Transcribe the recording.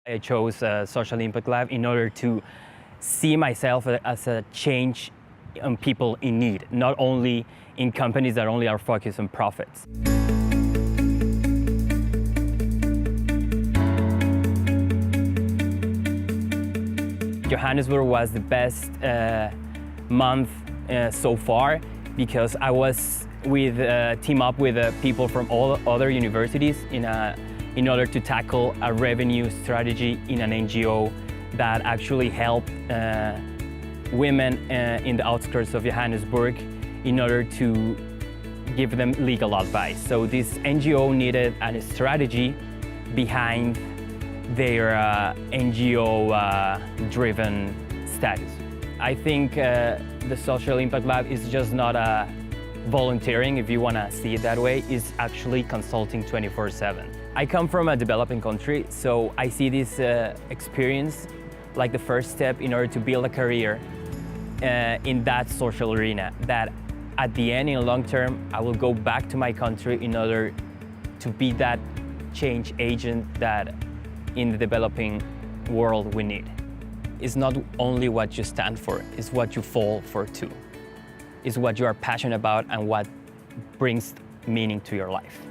I chose Social Impact Lab in order to see myself as a change on people in need, not only in companies that only are focused on profits. Johannesburg was the best month so far because I was team up with people from all other universities in order to tackle a revenue strategy in an NGO that actually helped women in the outskirts of Johannesburg in order to give them legal advice. So this NGO needed a strategy behind their NGO-driven status. I think the Social Impact Lab is just not a volunteering, if you want to see it that way, is actually consulting 24/7. I come from a developing country, so I see this experience like the first step in order to build a career in that social arena, that at the end, in the long term, I will go back to my country in order to be that change agent that in the developing world we need. It's not only what you stand for, it's what you fall for too. It's what you are passionate about and what brings meaning to your life.